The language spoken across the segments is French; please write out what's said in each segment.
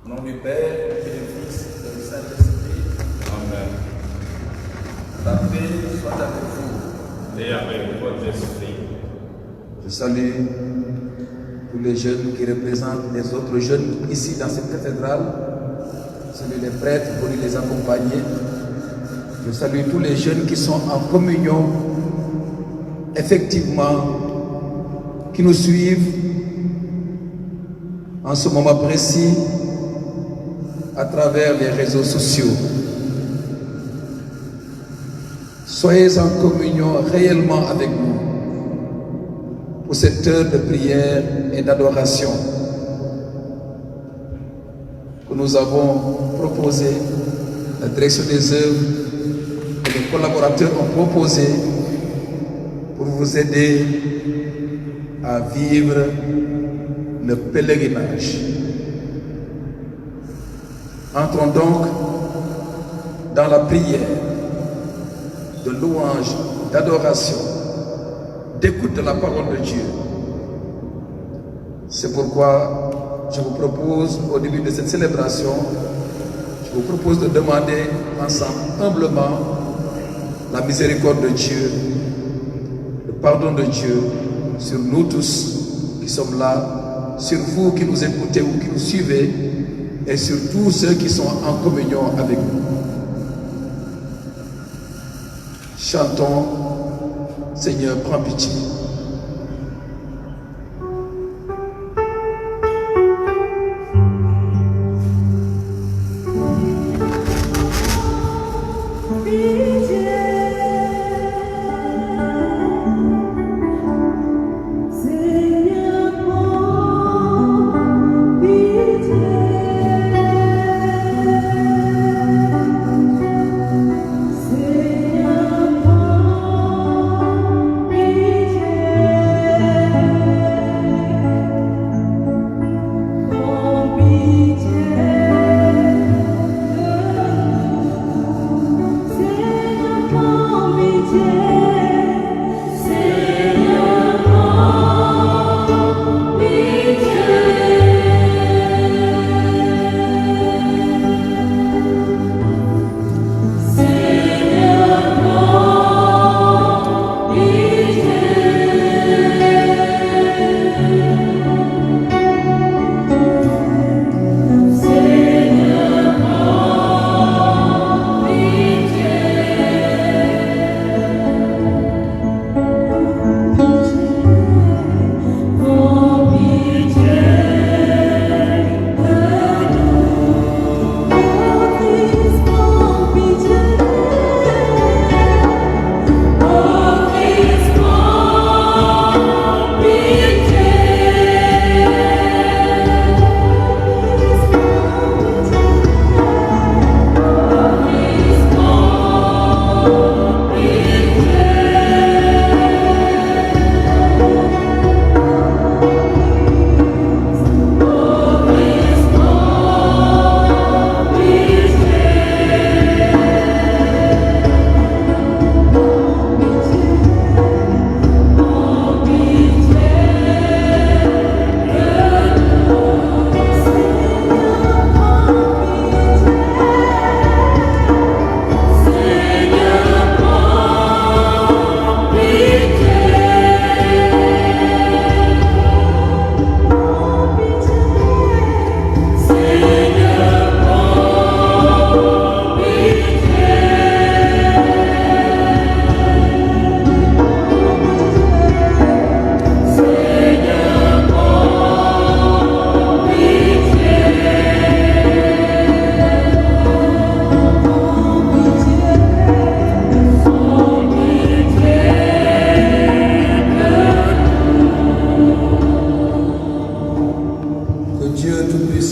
Au nom du Père, et du Fils, et du Saint-Esprit. Amen. La paix soit avec vous. Et avec votre esprit. Je salue tous les jeunes qui représentent les autres jeunes ici dans cette cathédrale. Je salue les prêtres venus les accompagner. Je salue tous les jeunes qui sont en communion, effectivement, qui nous suivent en ce moment précis à travers les réseaux sociaux. Soyez en communion réellement avec nous pour cette heure de prière et d'adoration que nous avons proposée. La direction des œuvres et les collaborateurs ont proposé pour vous aider à vivre le pèlerinage. Entrons donc dans la prière de louange, d'adoration, d'écoute de la parole de Dieu. C'est pourquoi je vous propose, au début de cette célébration, je vous propose de demander ensemble, humblement, la miséricorde de Dieu, le pardon de Dieu sur nous tous qui sommes là, sur vous qui nous écoutez ou qui nous suivez, et sur tous ceux qui sont en communion avec nous. Chantons, Seigneur, prends pitié. Pitié.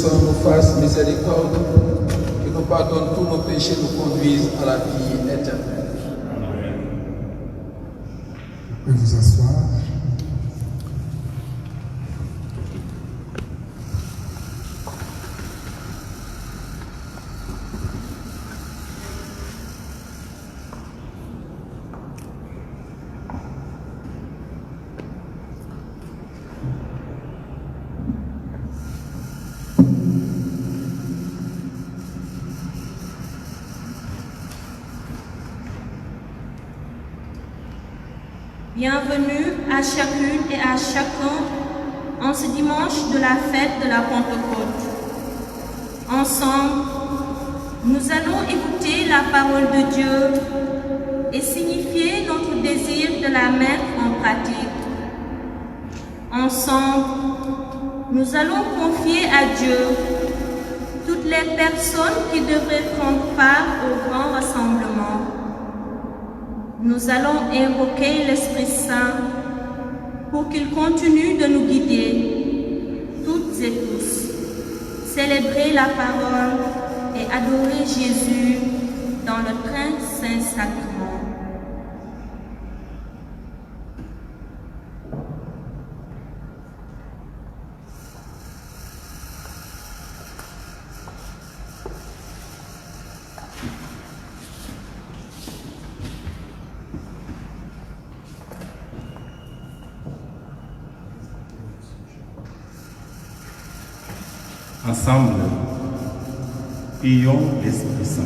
Tout-Puissant nous fasse miséricorde, qu'il nous pardonne tous nos péchés, nous conduise à la vie éternelle. Vous pouvez vous asseoir. Bienvenue à chacune et à chacun en ce dimanche de la fête de la Pentecôte. Ensemble, nous allons écouter la parole de Dieu et signifier notre désir de la mettre en pratique. Ensemble, nous allons confier à Dieu toutes les personnes qui devraient prendre part au grand rassemblement. Nous allons invoquer l'Esprit Saint pour qu'il continue de nous guider, toutes et tous, célébrer la parole et adorer Jésus dans le très saint sacrement. Ensemble, prions l'Esprit Saint.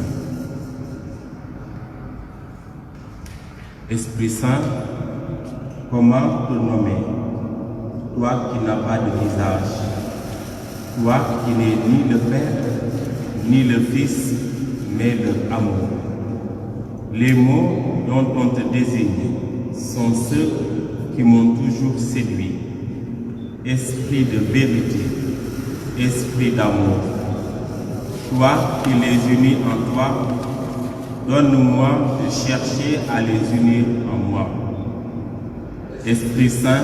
Esprit Saint, comment te nommer, toi qui n'as pas de visage, toi qui n'es ni le Père, ni le Fils, mais le amour. Les mots dont on te désigne sont ceux qui m'ont toujours séduit. Esprit de vérité, Esprit d'amour, toi qui les unis en toi, donne-moi de chercher à les unir en moi. Esprit Saint,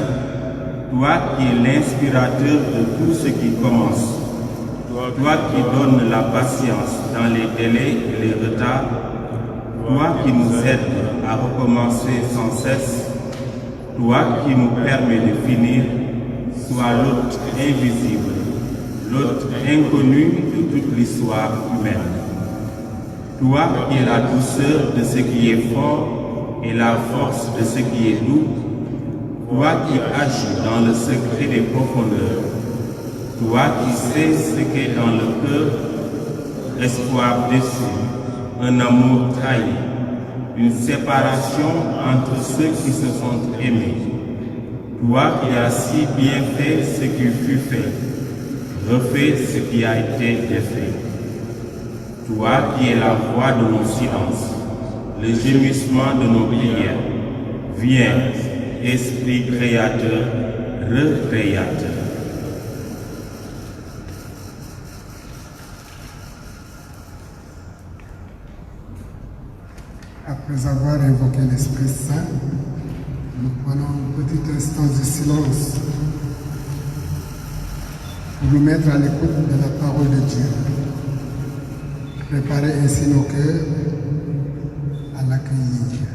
toi qui es l'inspirateur de tout ce qui commence, toi qui donnes la patience dans les délais et les retards, toi qui nous aides à recommencer sans cesse, toi qui nous permets de finir, sois l'hôte invisible, l'hôte inconnu de toute l'histoire humaine. Toi qui es la douceur de ce qui est fort et la force de ce qui est doux, toi qui agis dans le secret des profondeurs, toi qui sais ce qu'est dans le cœur, espoir déçu, un amour trahi, une séparation entre ceux qui se sont aimés. Toi qui as si bien fait ce qui fut fait, refais ce qui a été défait. Toi qui es la voix de nos silences, le gémissement de nos prières, viens, Esprit créateur, recréateur. Après avoir invoqué l'Esprit Saint, nous prenons un petit instant de silence pour nous mettre à l'écoute de la parole de Dieu. Préparer ainsi nos cœurs à l'accueillir.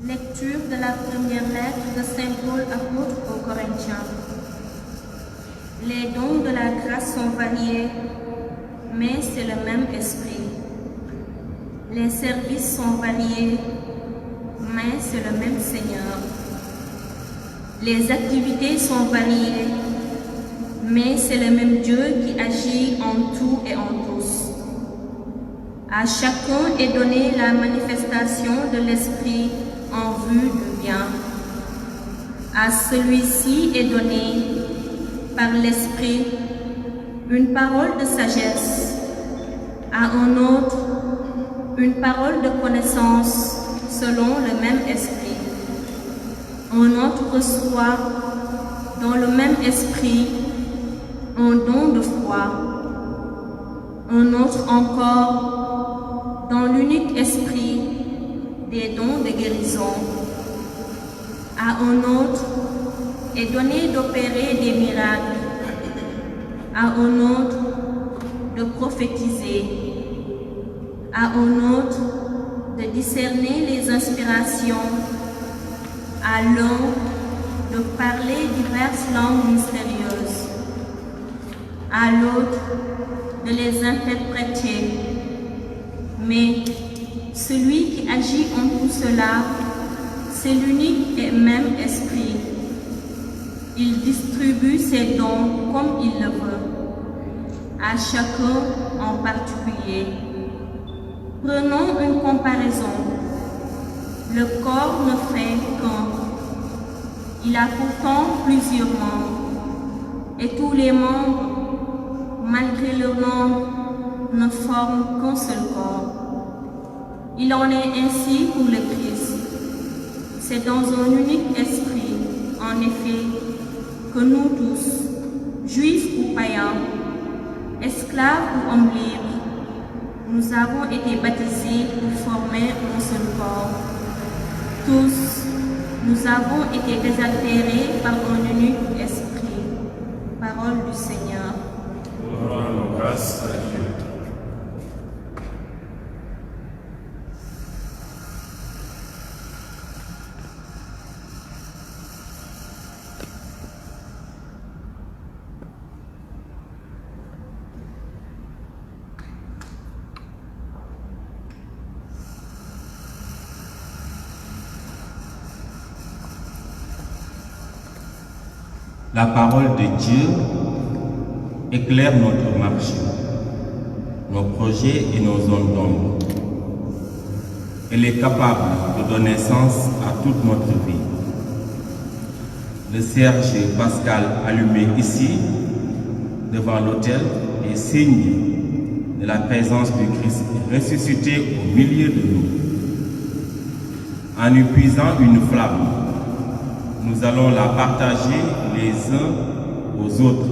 Lecture de la première lettre de Saint Paul apôtre aux Corinthiens. Les dons de la grâce sont variés, mais c'est le même esprit. Les services sont variés, mais c'est le même Seigneur. Les activités sont variées, mais c'est le même Dieu qui agit en tout et en tous. À chacun est donnée la manifestation de l'Esprit en vue du bien. À celui-ci est donné, par l'Esprit, une parole de sagesse, à un autre, une parole de connaissance selon le même Esprit. Un autre reçoit dans le même Esprit un don de foi, un autre encore dans l'unique Esprit des dons de guérison. À un autre est donné d'opérer des miracles, à un autre de prophétiser, à un autre de discerner les inspirations, à l'un de parler diverses langues mystérieuses, à l'autre de les interpréter. Mais celui qui agit en tout cela, c'est l'unique et même Esprit. Il distribue ses dons comme il le veut, à chacun en particulier. Prenons une comparaison. Le corps ne fait qu'un. Il a pourtant plusieurs membres, et tous les membres, malgré leur nombre, ne forment qu'un seul corps. Il en est ainsi pour le Christ. C'est dans un unique esprit, en effet, que nous tous, juifs ou païens, esclaves ou hommes libres, nous avons été baptisés pour former un seul corps. Tous, nous avons été désaltérés par un unique esprit. Parole du Seigneur. Rendons grâce à Dieu. La parole de Dieu éclaire notre marche, nos projets et nos zones d'ombre. Elle est capable de donner sens à toute notre vie. Le cierge pascal allumé ici, devant l'autel, est signe de la présence du Christ ressuscité au milieu de nous. En y puisant une flamme, nous allons la partager les uns aux autres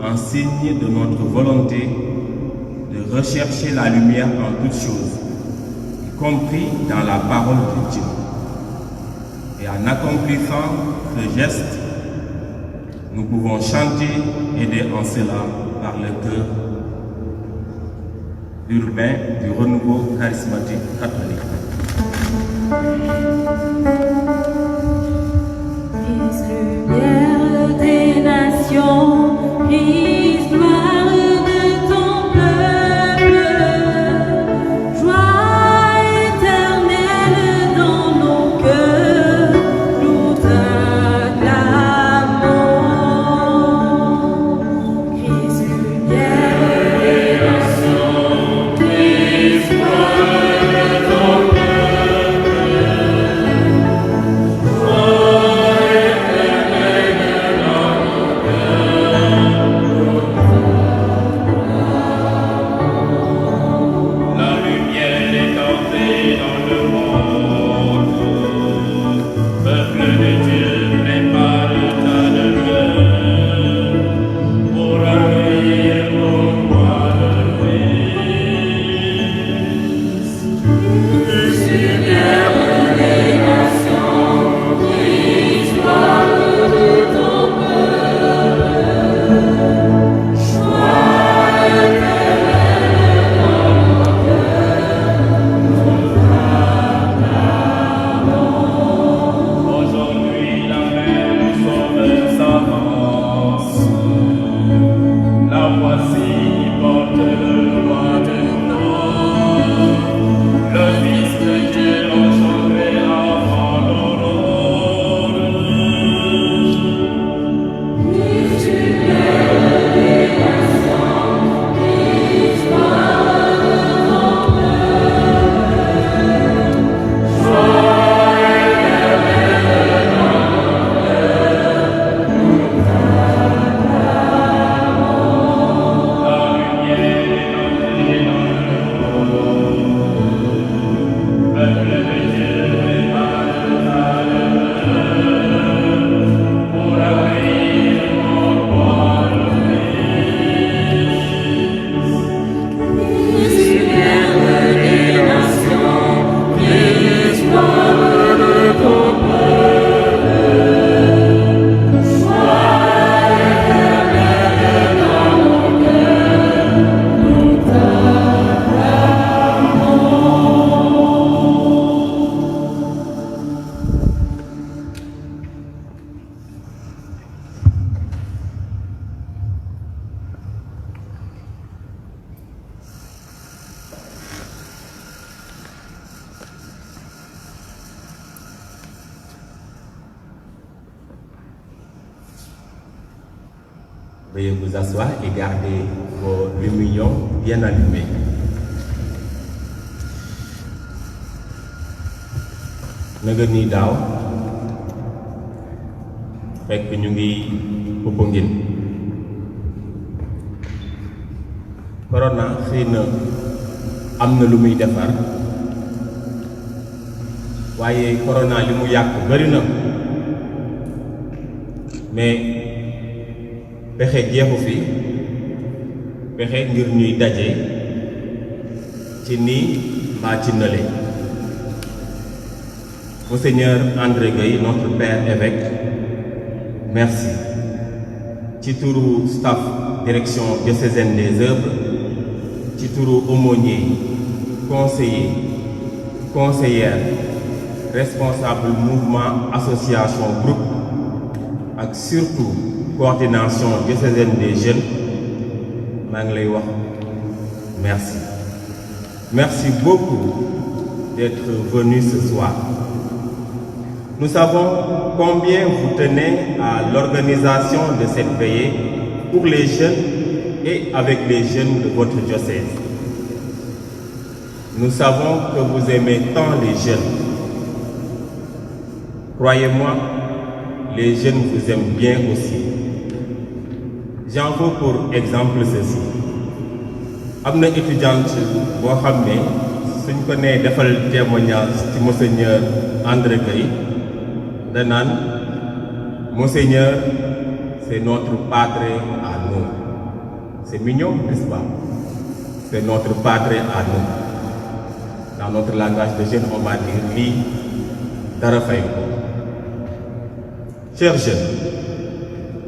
en signe de notre volonté de rechercher la lumière en toutes choses, y compris dans la parole de Dieu. Et en accomplissant ce geste, nous pouvons chanter, aidés en cela par le chœur urbain du renouveau charismatique catholique. Christ, lumière des nations, Christ, gloire de ton peuple, joie éternelle dans nos cœurs, nous t'acclamons. Christ, lumière des nations, Christ, gloire de ton peuple, Veuillez vous asseoir et garder vos lumignon bien allumés. Naga ni daaw fekk ñu ngi Popenguine corona xëy na am na lu muy defar waaye corona li mu yàq bari na mais pexe jeexu fi pexe ngir ñuy daje ci nii mbaa ci nële. Monseigneur André Gueye, notre père évêque, merci. Ci turu staff direction diocésaine des œuvres, ci turu aumônier, conseiller, conseillère, responsable mouvement, association, groupe, ak surtout coordination diocésaine des jeunes, maa ngi lay wax merci. Merci beaucoup d'être venu ce soir. Nous savons combien vous tenez à l'organisation de cette veillée pour les jeunes et avec les jeunes de votre diocèse. Nous savons que vous aimez tant les jeunes. Croyez-moi, les jeunes vous aiment bien aussi. J'en veux pour exemple ceci. Am na étudiante boo xam ne suñ ko nee defal témoignage ci Monseigneur André Gueye danaan Monseigneur, c'est notre padre à nous. C'est mignon, n'est-ce pas? C'est notre padre à nous. Dans notre langage de jeunes, on va dire lii dara fay ko. Chers jeunes,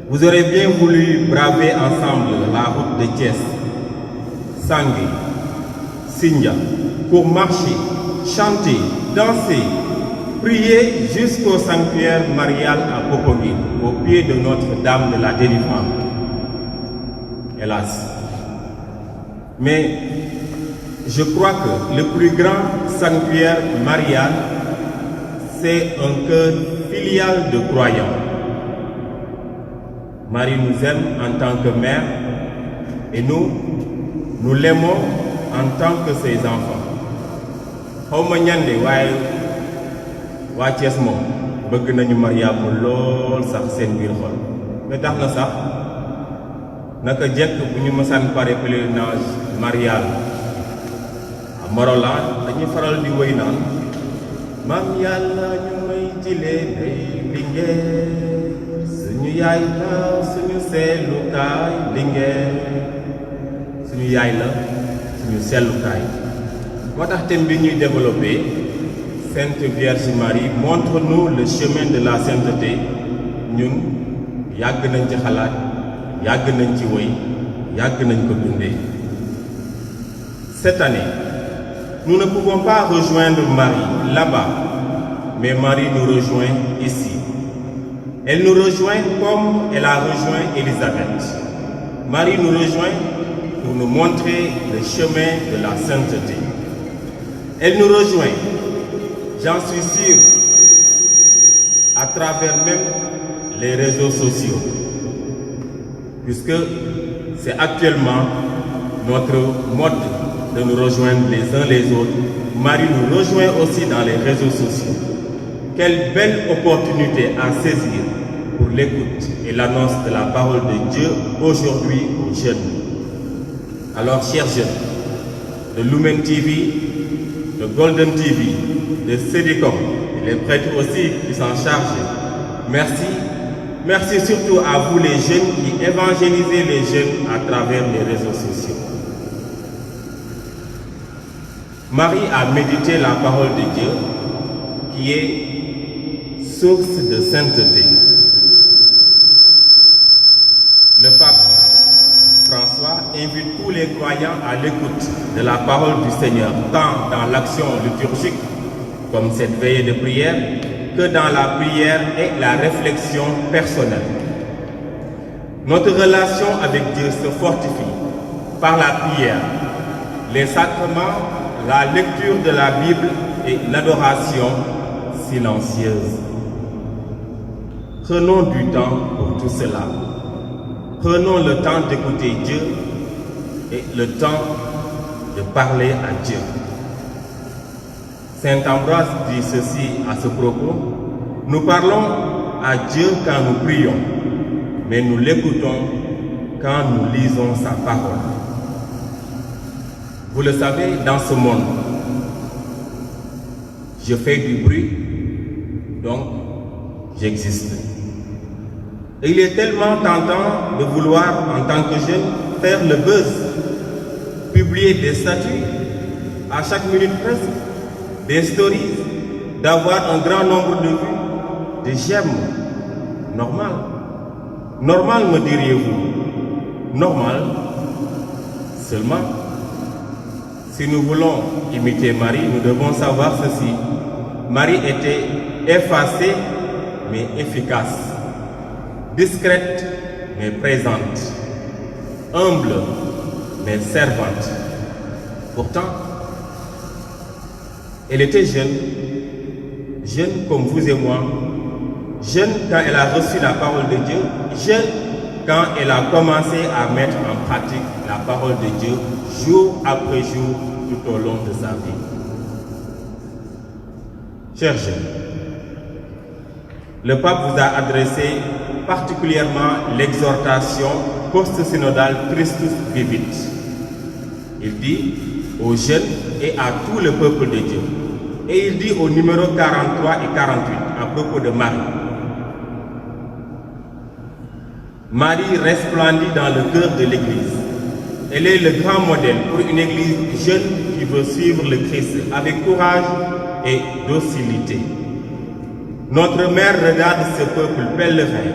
vous aurez bien voulu braver ensemble la route de Thiès, Sangué, Sindia, pour marcher, chanter, danser, prier jusqu'au sanctuaire marial à Popenguine, au pied de Notre-Dame de la Délivrance. Hélas. Mais je crois que le plus grand sanctuaire marial, c'est un cœur filial de croyants. Marie nous aime en tant que mère et nous l'aimons en tant que ses enfants. xawma ñande waaye waa Thiès moom bëgg nañu Mariama lool sax seen biir xol mais tax na sax naka jekk bu ñu mësaan pare pèlerinage marial à Morolan dañuy faral di wéy naan maam yàlla ñu may jilee day Linguère suñu yaay la suñu sellukaay Linguère suñu yaay la suñu sellukaay moo tax thème bi ñuy développé Sainte Vierge Marie montre-nous le chemin de la sainteté. ñun yàgg nañ ci xalaat yàgg nañ ci woy yàgg nañ ko dundee. Cette année, nous ne pouvons pas rejoindre Marie là-bas, mais Marie nous rejoint ici. Elle nous rejoint comme elle a rejoint Élisabeth. Marie nous rejoint pour nous montrer le chemin de la sainteté. Elle nous rejoint, j'en suis sûr, à travers même les réseaux sociaux, puisque c'est actuellement notre mode de nous rejoindre les uns les autres. Marie nous rejoint aussi dans les réseaux sociaux. Quelle belle opportunité à saisir pour l'écoute et l'annonce de la parole de Dieu aujourd'hui aux jeunes. Alors, chers jeunes, de Lumen TV, de Golden TV, de Cédicom, et les prêtres aussi qui s'en chargent, merci. Merci surtout à vous les jeunes qui évangélisez les jeunes à travers les réseaux sociaux. Marie a médité la parole de Dieu qui est source de sainteté. Le pape François invite tous les croyants à l'écoute de la parole du Seigneur, tant dans l'action liturgique, comme cette veillée de prière, que dans la prière et la réflexion personnelle. Notre relation avec Dieu se fortifie par la prière, les sacrements, la lecture de la Bible et l'adoration silencieuse. Prenons du temps pour tout cela. prenons le temps d'écouter Dieu et le temps de parler à Dieu. Saint Ambroise dit ceci à ce propos: nous parlons à Dieu quand nous prions, mais nous l'écoutons quand nous lisons sa parole. Vous le savez, dans ce monde, je fais du bruit, donc j'existe. Et il est tellement tentant de vouloir, en tant que jeune, faire le buzz, publier des statuts, à chaque minute presque, des stories, d'avoir un grand nombre de vues, de j'aime. Normal. Normal, me diriez-vous. Normal. Seulement, si nous voulons imiter Marie, nous devons savoir ceci. Marie était effacée, mais efficace. Discrète, mais présente. Humble, mais servante. Pourtant, elle était jeune comme vous et moi, jeune quand elle a reçu la parole de Dieu, jeune quand elle a commencé à mettre en pratique la parole de Dieu jour après jour tout au long de sa vie. Chers jeunes, le pape vous a adressé particulièrement l'exhortation post-synodale Christus Vivit. Il dit aux jeunes et à tout le peuple de Dieu. Et il dit au numéro 43 et 48 à propos de Marie. Marie resplendit dans le cœur de l'Église. Elle est le grand modèle pour une Église jeune qui veut suivre le Christ avec courage et docilité. Notre mère regarde ce peuple pèlerin,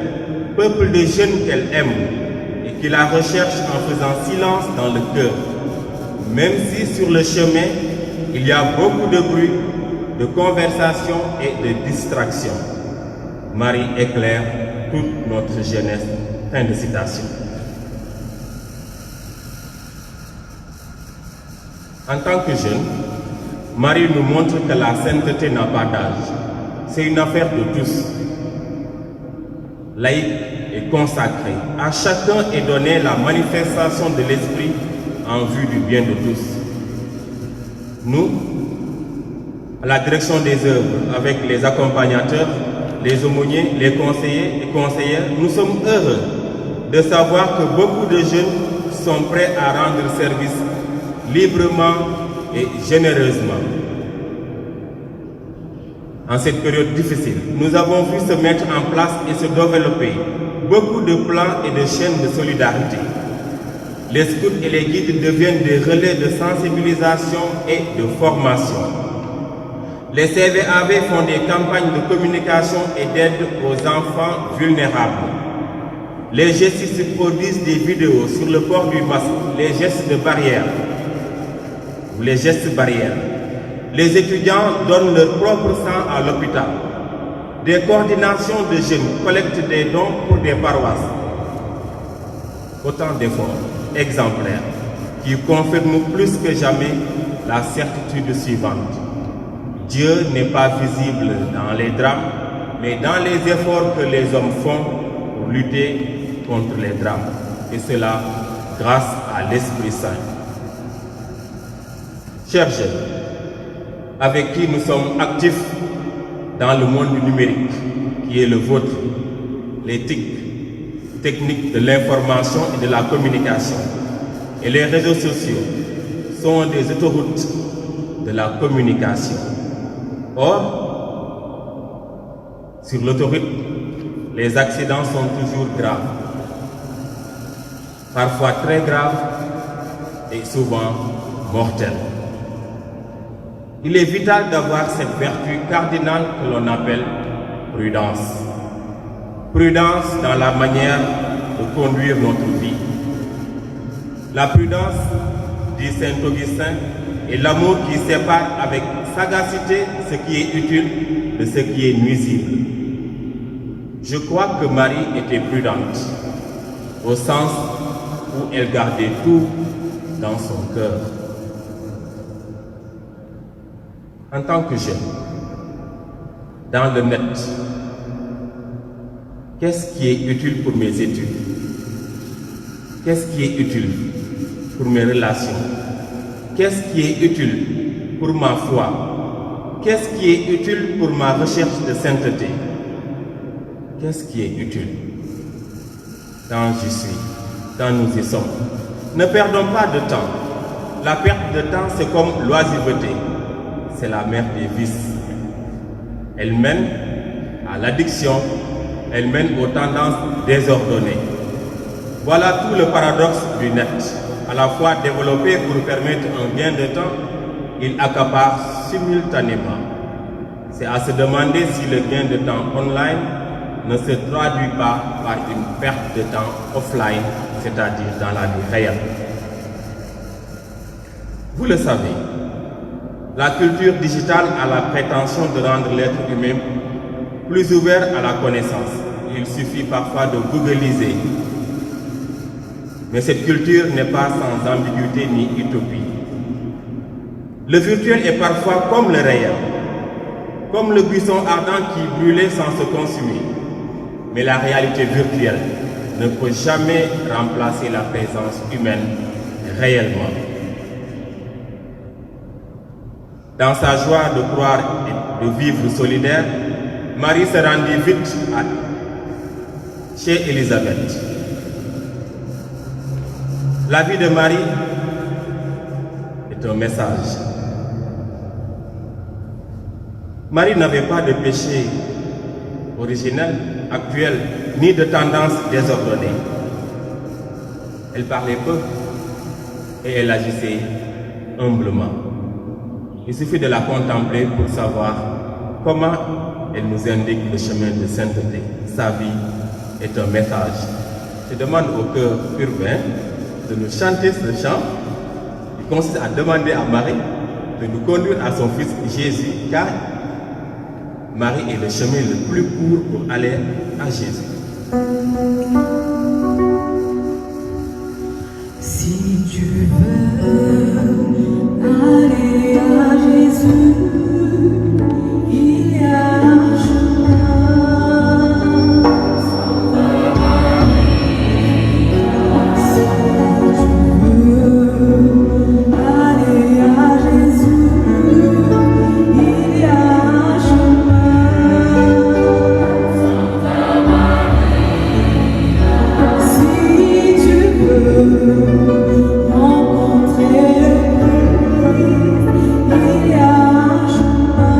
peuple de jeunes qu'elle aime et qui la recherche en faisant silence dans le cœur. Même si sur le chemin, il y a beaucoup de bruit, de conversation et de distraction. Marie éclaire toute notre jeunesse. Fin de citation. En tant que jeune, Marie nous montre que la sainteté n'a pas d'âge. C'est une affaire de tous. Laïque et consacrée. À chacun est donnée la manifestation de l'Esprit en vue du bien de tous. Nous, à la direction des œuvres, avec les accompagnateurs, les aumôniers, les conseillers et conseillères, nous sommes heureux de savoir que beaucoup de jeunes sont prêts à rendre service librement et généreusement. En cette période difficile, nous avons vu se mettre en place et se développer beaucoup de plans et de chaînes de solidarité. Les scouts et les guides deviennent des relais de sensibilisation et de formation. Les CVAV font des campagnes de communication et d'aide aux enfants vulnérables. Les gestistes produisent des vidéos sur le port du masque, les gestes de barrière ou les gestes barrières. Les étudiants donnent leur propre sang à l'hôpital. Des coordinations de jeunes collectent des dons pour des paroisses. Autant d'efforts exemplaires qui confirment plus que jamais la certitude suivante. Dieu n'est pas visible dans les drames, mais dans les efforts que les hommes font pour lutter contre les drames. Et cela grâce à l'Esprit Saint. Chers jeunes, avec qui nous sommes actifs dans le monde numérique, qui est le vôtre, l'éthique, technique de l'information et de la communication, et les réseaux sociaux sont des autoroutes de la communication. Or, sur l'autoroute, les accidents sont toujours graves, parfois très graves et souvent mortels. Il est vital d'avoir cette vertu cardinale que l'on appelle prudence. Prudence dans la manière de conduire notre vie. La prudence, dit saint Augustin, est l'amour qui sépare avec sagacité ce qui est utile de ce qui est nuisible. Je crois que Marie était prudente, au sens où elle gardait tout dans son cœur. En tant que jeune, dans le net, qu'est-ce qui est utile pour mes études? Qu'est-ce qui est utile pour mes relations? Qu'est-ce qui est utile pour ma foi? Qu'est-ce qui est utile pour ma recherche de sainteté? Qu'est-ce qui est utile? Quand j'y suis, quand nous y sommes. Ne perdons pas de temps. La perte de temps, c'est comme l'oisiveté. C'est la mère des vices. Elle mène à l'addiction, elle mène aux tendances désordonnées. Voilà tout le paradoxe du net. À la fois développé pour permettre un gain de temps, il accapare simultanément. C'est à se demander si le gain de temps online ne se traduit pas par une perte de temps offline, c'est-à-dire dans la vie réelle. Vous le savez, la culture digitale a la prétention de rendre l'être humain plus ouvert à la connaissance. Il suffit parfois de googliser. Mais cette culture n'est pas sans ambiguïté ni utopie. Le virtuel est parfois comme le réel, comme le buisson ardent qui brûlait sans se consumer. Mais la réalité virtuelle ne peut jamais remplacer la présence humaine réellement. Dans sa joie de croire et de vivre solidaire, Marie se rendit vite chez Élisabeth. La vie de Marie est un message. Marie n'avait pas de péché originel, actuel, ni de tendance désordonnée. Elle parlait peu et elle agissait humblement. Il suffit de la contempler pour savoir comment elle nous indique le chemin de sainteté. Sa vie est un message. Je demande au cœur urbain de nous chanter ce chant qui consiste à demander à Marie de nous conduire à son fils Jésus, car Marie est le chemin le plus court pour aller à Jésus. Si tu veux aller à Jésus, il y a un chemin. Si tu veux aller à Jésus, il y a un chemin. Si tu veux rencontrer le Christ, il y a un chemin.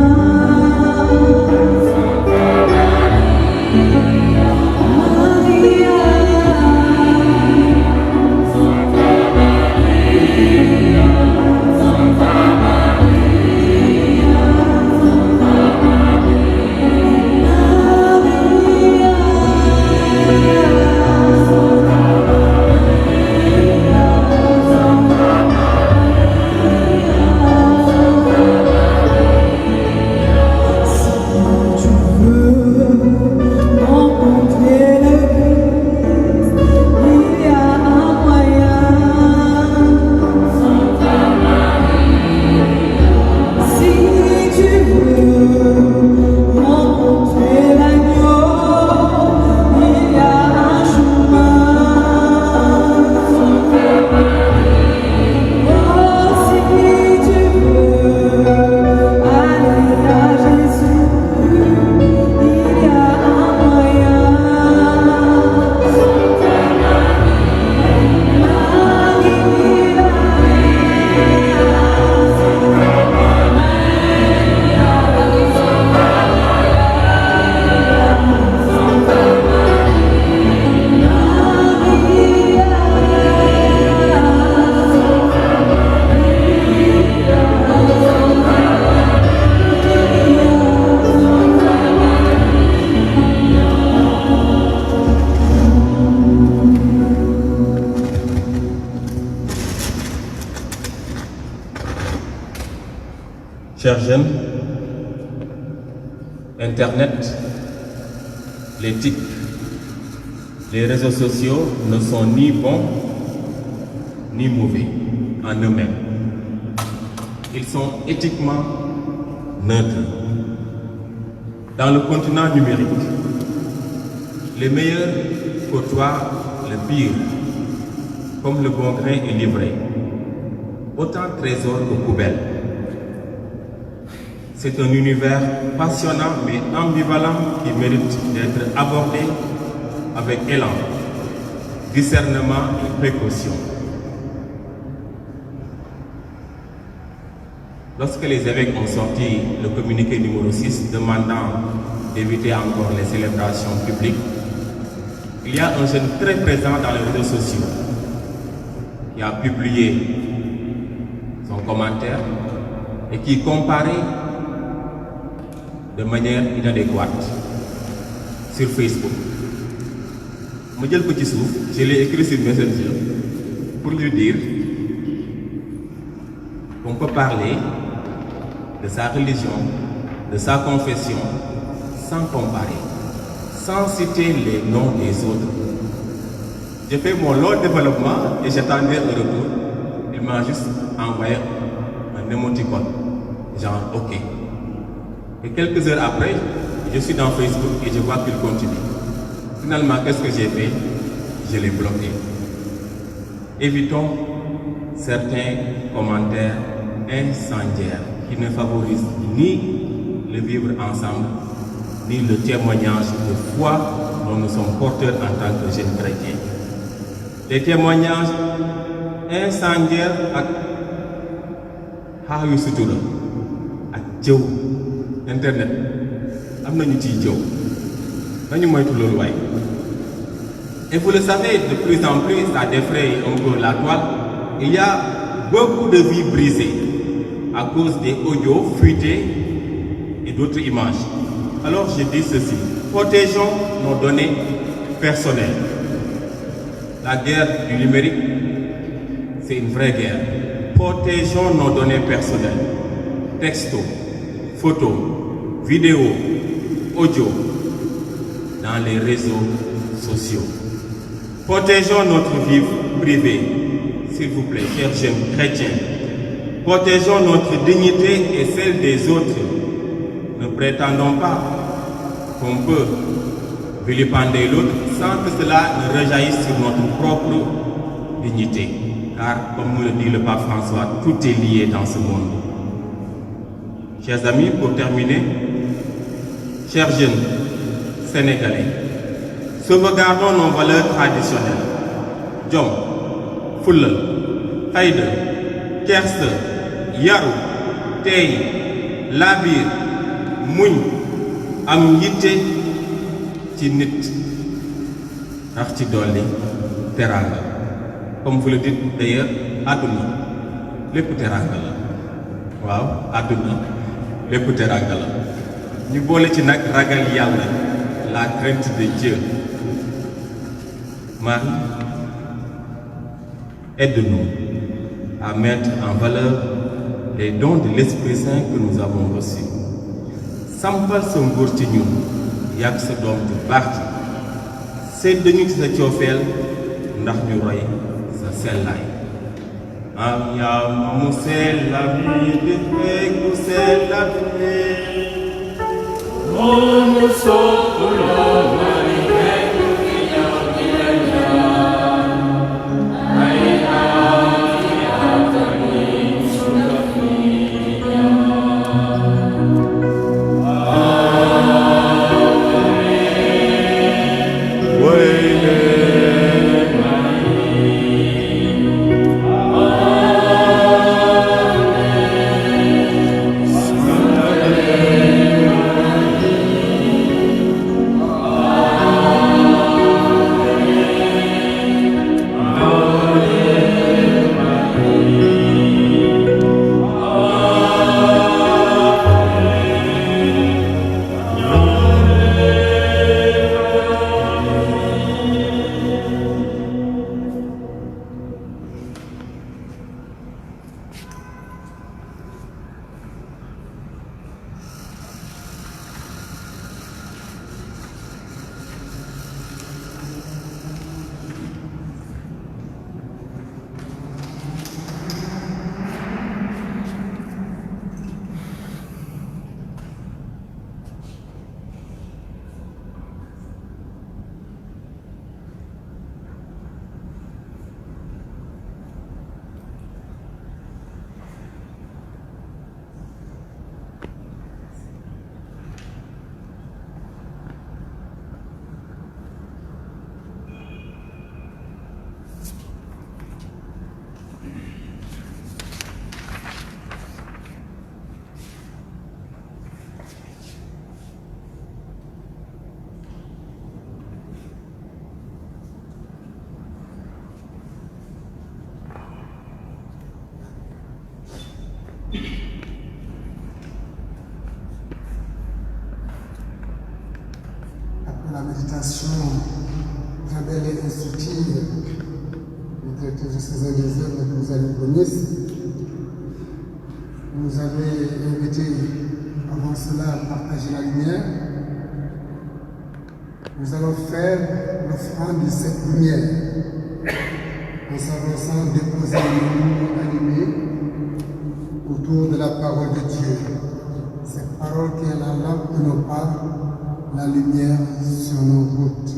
Chers jeunes, Internet, l'éthique, les réseaux sociaux ne sont ni bons ni mauvais en eux-mêmes. Ils sont éthiquement neutres. Dans le continent numérique, les meilleurs côtoient le pire. comme le bon grain est livré, autant de trésors que poubelles. C'est un univers passionnant mais ambivalent qui mérite d'être abordé avec élan, discernement et précaution. Lorsque les évêques ont sorti le communiqué numéro 6 demandant d'éviter encore les célébrations publiques, il y a un jeune très présent dans les réseaux sociaux qui a publié son commentaire et qui comparait de manière inadéquate sur Facebook. Je l'ai écrit sur Messenger pour lui dire qu'on peut parler de sa religion, de sa confession, sans comparer, sans citer les noms des autres. J'ai fait mon long développement et j'attendais un retour. Il m'a juste envoyé un émoticône, genre OK. Et quelques heures après, je suis dans Facebook et je vois qu'il continue. Finalement, qu'est-ce que j'ai fait? Je l'ai bloqué. Évitons certains commentaires incendiaires qui ne favorisent ni le vivre ensemble, ni le témoignage de foi dont nous sommes porteurs en tant que jeunes chrétiens. Les témoignages incendiaires ak xaayu sutura ak jëw internet am nañu ciy jëw nañu moytu loolu waay. Et vous le savez, de plus en plus, ça défraye un peu la toile. Il y a beaucoup de vies brisées à cause des audios fuités et d'autres images. Alors je dis ceci, protégeons nos données personnelles. La guerre du numérique, c'est une vraie guerre. Protégeons nos données personnelles. Textos, photos, vidéos, audio dans les réseaux sociaux. Protégeons notre vie privée, s'il vous plaît, chers jeunes chrétiens. Protégeons notre dignité et celle des autres. Ne prétendons pas qu'on peut vilipender l'autre sans que cela ne rejaillisse sur notre propre dignité. Car, comme nous le dit le pape François, tout est lié dans ce monde. Chers amis, pour terminer, chers jeunes sénégalais, sauvegardons nos valeurs traditionnelles. Jom, Fulal, Fayda, Kersa, Yaru, Tey, Labir, Muñ, am yitte ci nit ndax ci dolli teranga. Comme vous le dites d'ailleurs, àdduna lépp teranga la. Waaw, àdduna lépp teranga la. Ñu boole ci nag ragal Yàlla, la crainte de Dieu. Marie, aide-nous à mettre en valeur les dons de l'Esprit Saint que nous avons reçus. Sampal sa nguur ci ñun yàgg sa doom ju baax ji seet dañu ci sa coofeel ndax ñu roy sa sellaay. Am yaa mu sella bi di fekku sella bi Onu sokuloo façon très belle et instructive du directeur diocésain des œuvres que vous allez Gomis. Vous nous avez invité avant cela à partager la lumière. Nous allons faire l'offrande de cette lumière en s'avançant déposer une lumière allumée autour de la parole de Dieu. Cette parole qui est la lampe de nos pas, la lumière sur nos routes.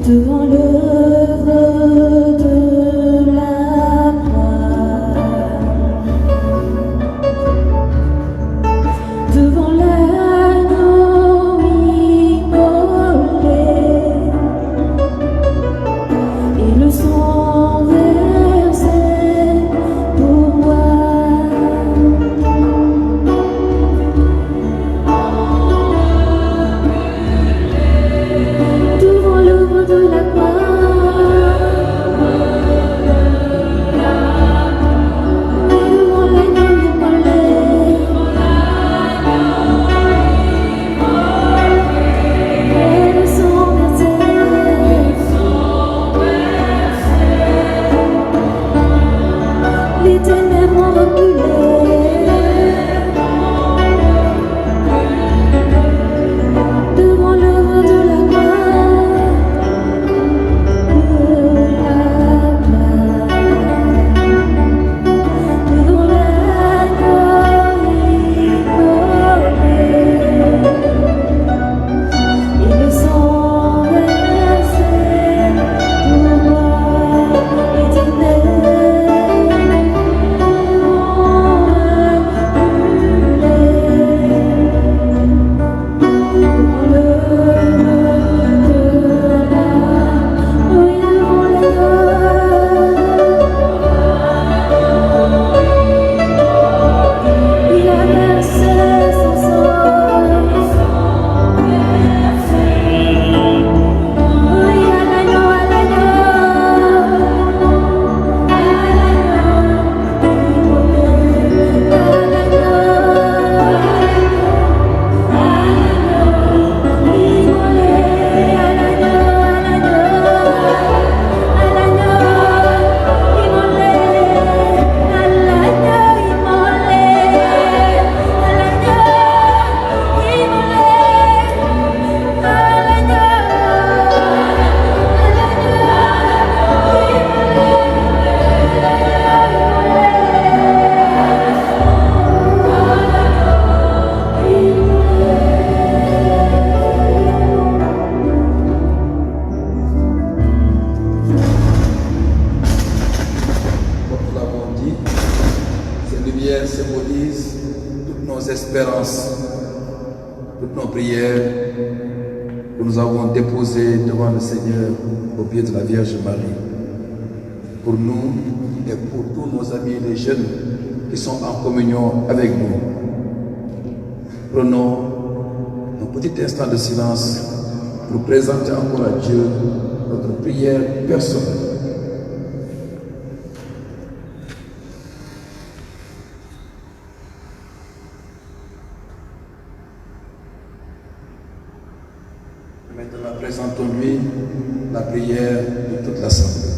Devant l'œuvre de la croix, devant l'agneau immolé et le sang versé pour moi, devant l'œuvre de la croix, devant l'agneau immolé et le sang versé, les ténèbres ont reculé. Devant l'œuvre de la devant l'agneau immolé et le sang versé pour moi, éternel, il a versé son sang. Oui, à l'agneau, Comme nous l'avons dit, ces lumières symbolisent toutes nos espérances, toutes nos prières que nous avons déposées devant le Seigneur au pied de la Vierge Marie. Pour nous et pour tous nos amis les jeunes qui sont en communion avec nous. Prenons un petit instant de silence pour présenter encore à Dieu notre prière personnelle. Présentons-lui la prière de toute l'Assemblée.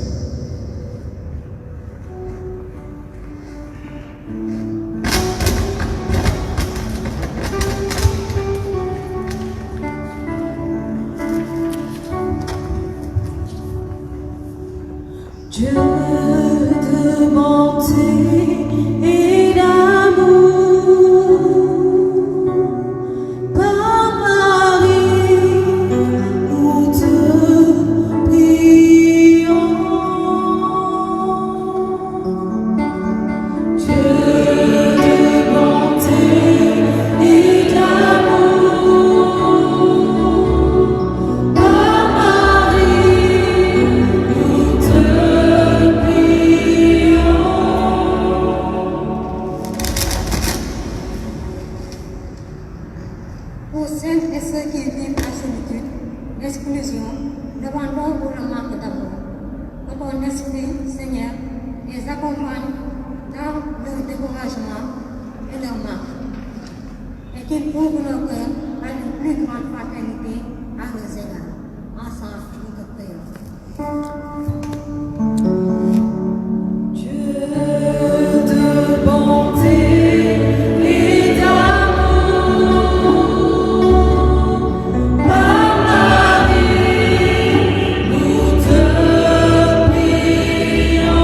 Dieu de bonté et d'amour, par Marie, nous te prions. Dieu de bonté et d'amour, par Marie, nous te Pour celles et ceux qui vivent la solitude, l'exclusion, demandons pour le manque d'amour. Que ton esprit, Seigneur, les accompagne dans leur découragement et leur manque, et qu'il ouvre nos cœurs à une plus grande fraternité à nos égards. Ensemble, nous te prions. Dieu de bonté et d'amour, par Marie, nous te prions.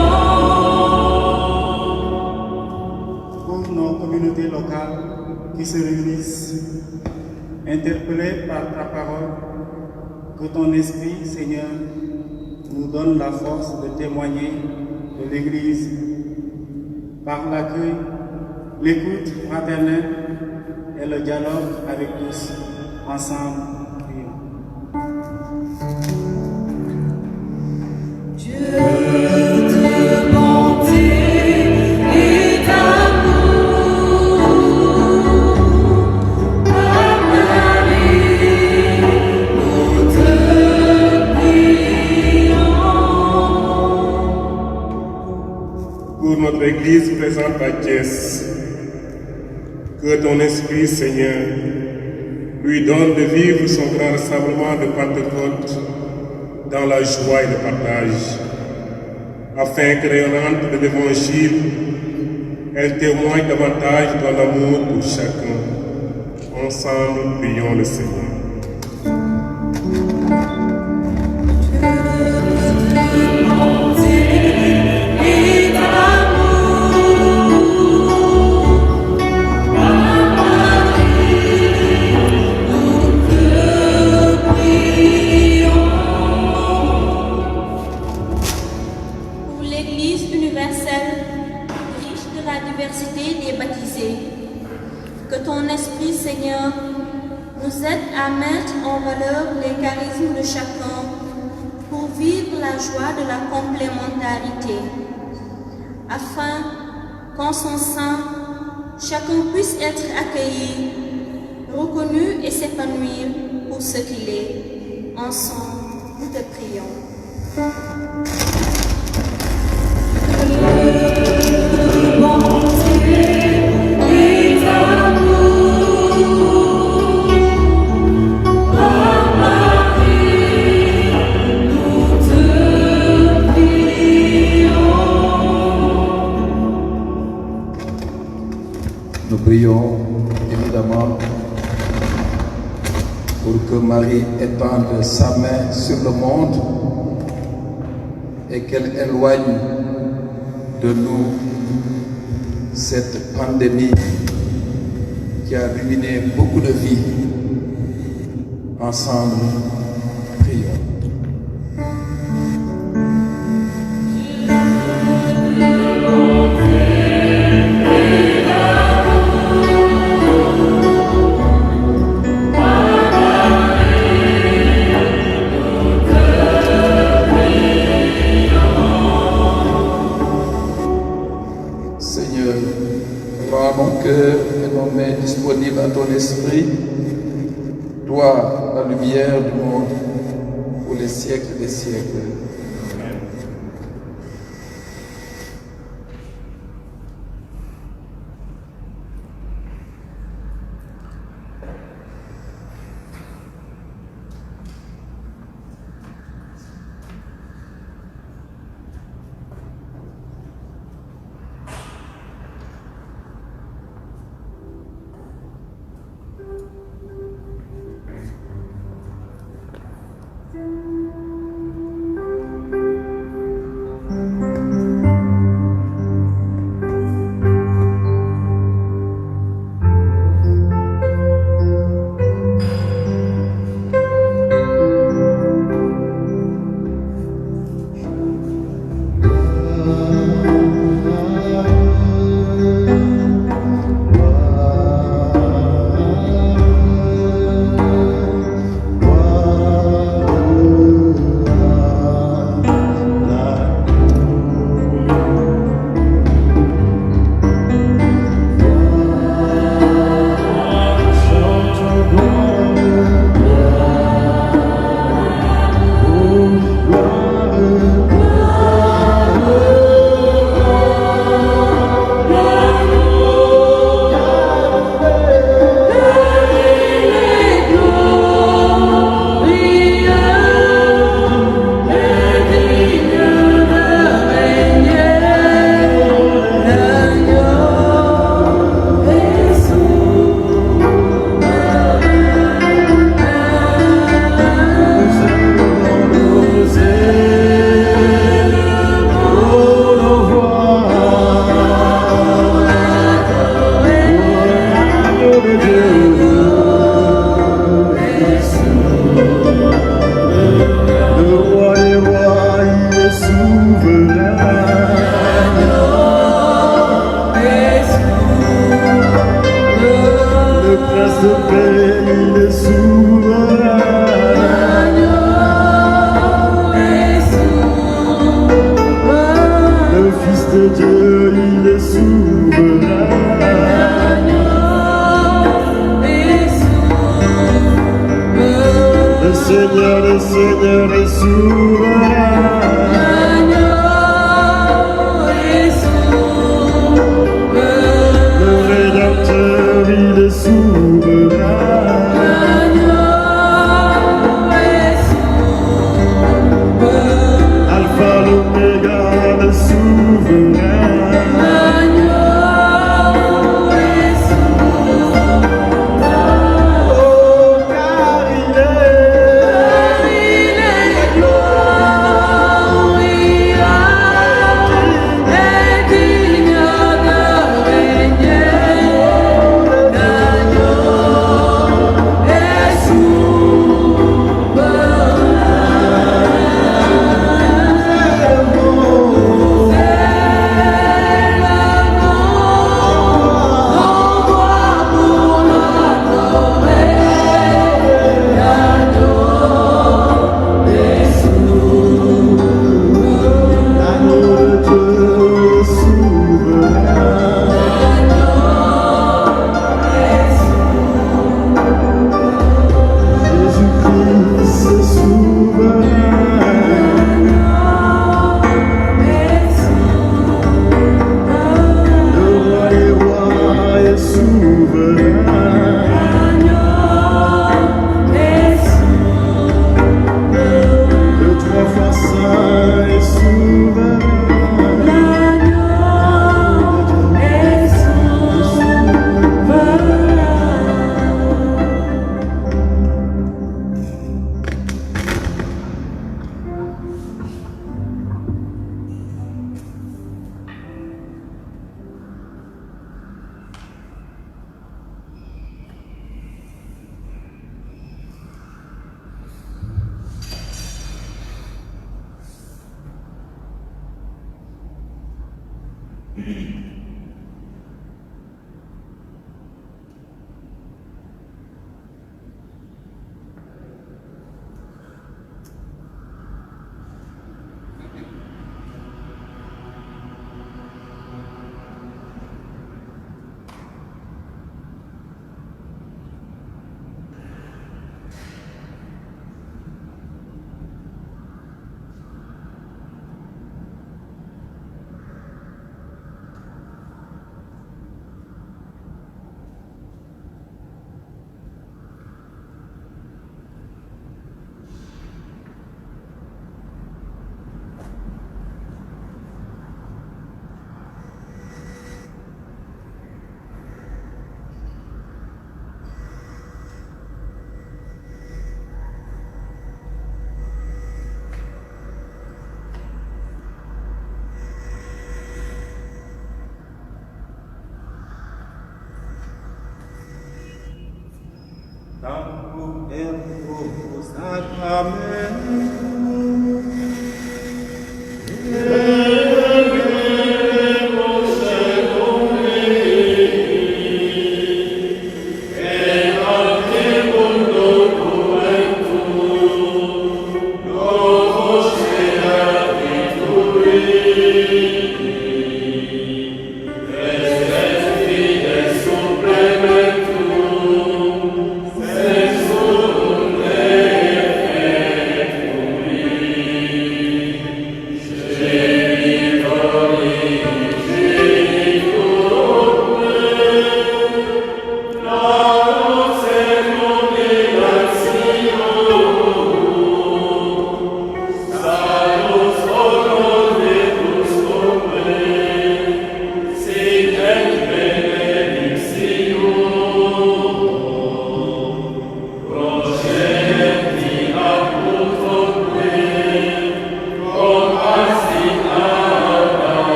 Pour nos communautés locales qui se réunissent, interpellées par ta parole, que ton esprit, Seigneur, nous donne la force de témoigner de l'Église par l'accueil, l'écoute fraternelle et le dialogue avec tous. Ensemble, prions. Dieu de bonté et d'amour, par Marie, nous te prions. Pour notre Église présente à Thiès, que ton Esprit, Seigneur, lui donne de vivre son grand rassemblement de Pentecôte dans la joie et le partage, afin que rayonnante de l'Évangile, elle témoigne davantage de ton amour pour chacun. Ensemble, prions le Seigneur. Pour l'Église universelle, riche de la diversité des baptisés, que ton Esprit, Seigneur, nous aide à mettre en valeur les charismes de chacun pour vivre la joie de la complémentarité, afin qu'en son sein, chacun puisse être accueilli, reconnu et s'épanouir pour ce qu'il est. Ensemble, nous te prions. Nous prions évidemment pour que Marie étende sa main sur le monde et qu'elle éloigne de nous cette pandémie qui a ruiné beaucoup de vies. Ensemble, prions. Seigneur, rends mon cœur et nos mains disponibles à ton esprit, toi, la lumière du monde, pour les siècles des siècles. Amen. Seigneur des seigneurs et souverain. Agneau et souverain. Le Rédempteur, il est souverain. Agneau et souverain. Alpha, l'Oméga, le souverain. Tanto erro sacramento.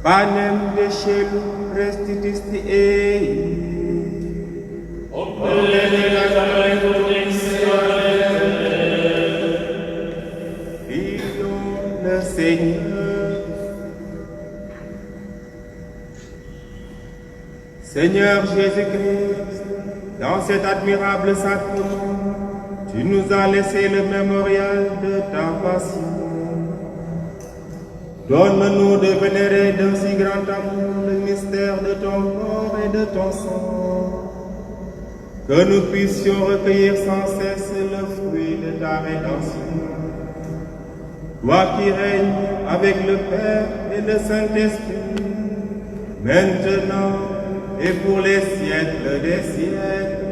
Panem de cielo restituisti ei. Opere de sacramento Filho le Seigneur. Seigneur Jésus-Christ, dans cet admirable sacrement, tu nous as laissé le mémorial de ta passion. Donne-nous de vénérer d'un si grand amour le mystère de ton corps et de ton sang, que nous puissions recueillir sans cesse le fruit de ta rédemption. Toi qui règnes avec le Père et le Saint-Esprit, maintenant et pour les siècles des siècles.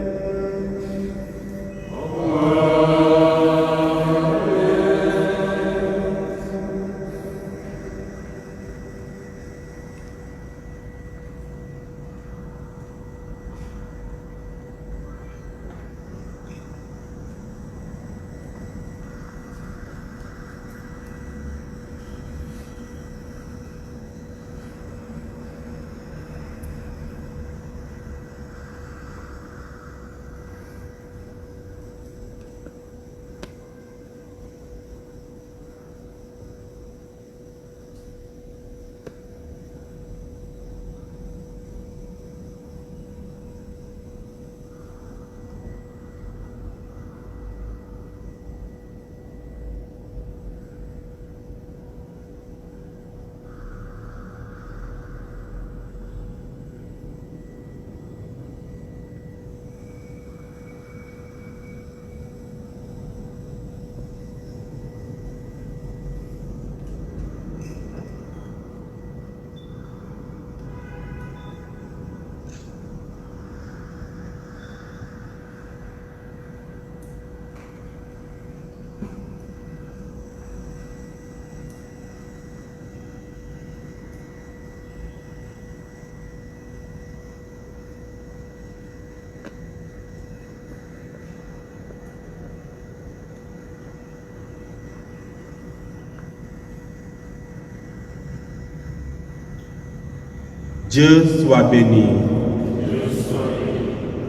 Dieu soit béni.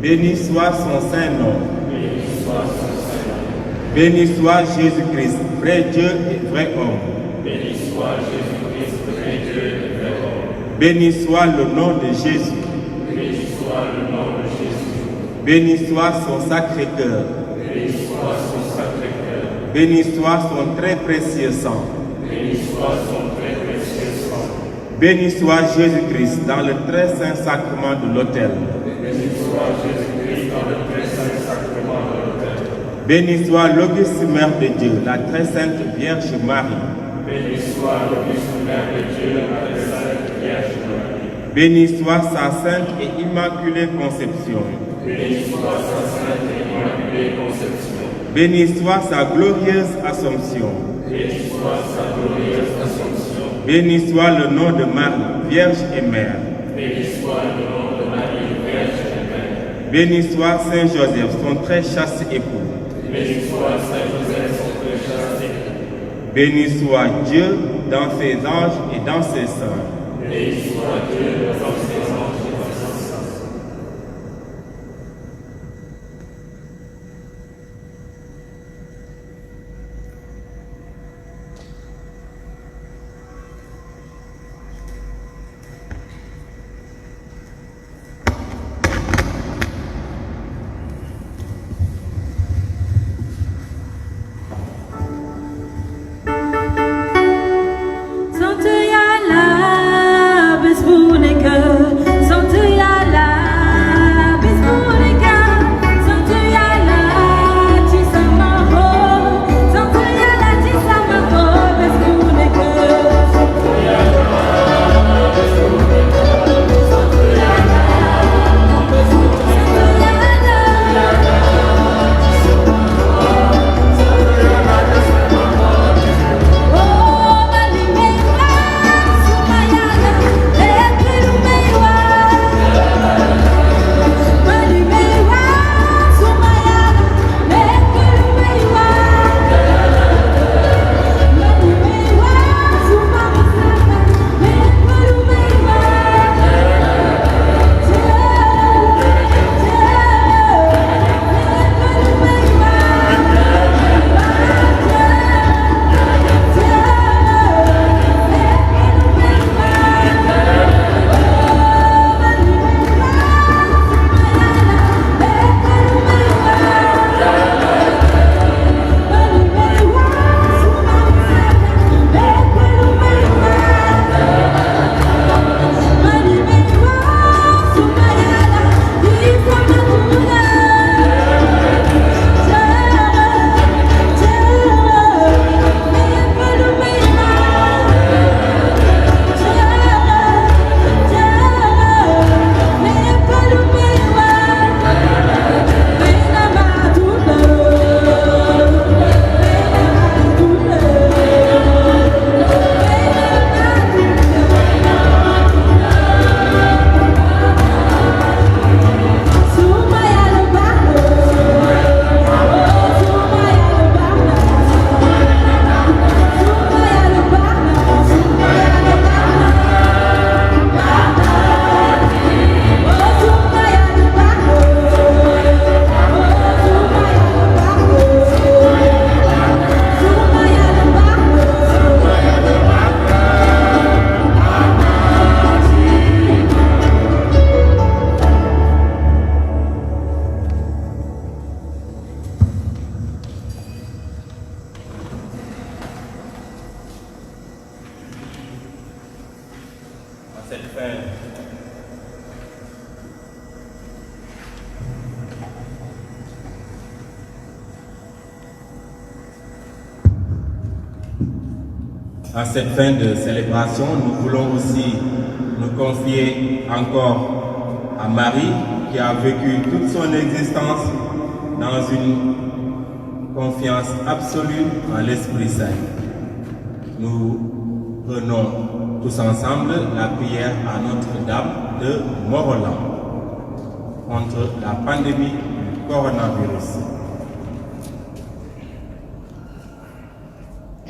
Béni soit son saint nom. Béni soit Jésus-Christ, vrai Dieu et vrai homme. Béni soit Jésus-Christ, vrai Dieu et vrai homme. Béni soit le nom de Jésus. Béni soit le nom de Jésus. Béni soit son sacré cœur. Béni soit son sacré cœur. Béni soit son très précieux sang. Béni soit son très précieux sang. Béni soit Jésus-Christ dans le très saint sacrement de l'autel. Béni soit Jésus-Christ dans le très saint sacrement de l'autel. Béni soit l'auguste mère de Dieu, la très sainte Vierge Marie. Béni soit l'auguste mère de Dieu, la très sainte Vierge Marie. Béni soit sa sainte et immaculée conception. Béni soit sa sainte et immaculée conception. Béni soit sa glorieuse assomption. Béni soit sa glorieuse assomption. Béni soit le nom de Marie, Vierge et Mère. Béni soit le nom de Marie, Vierge et Mère. Béni soit Saint Joseph, son très chaste époux. Béni soit Saint Joseph, son très chaste époux. Béni soit Dieu dans ses anges et dans ses saints. Béni soit Dieu dans ses anges et dans ses saints. Santo ya la besbuneka En cette fin de célébration, nous voulons aussi nous confier encore à Marie, qui a vécu toute son existence dans une confiance absolue en l'Esprit Saint. Nous prenons tous ensemble la prière à Notre-Dame de Morolan contre la pandémie du coronavirus.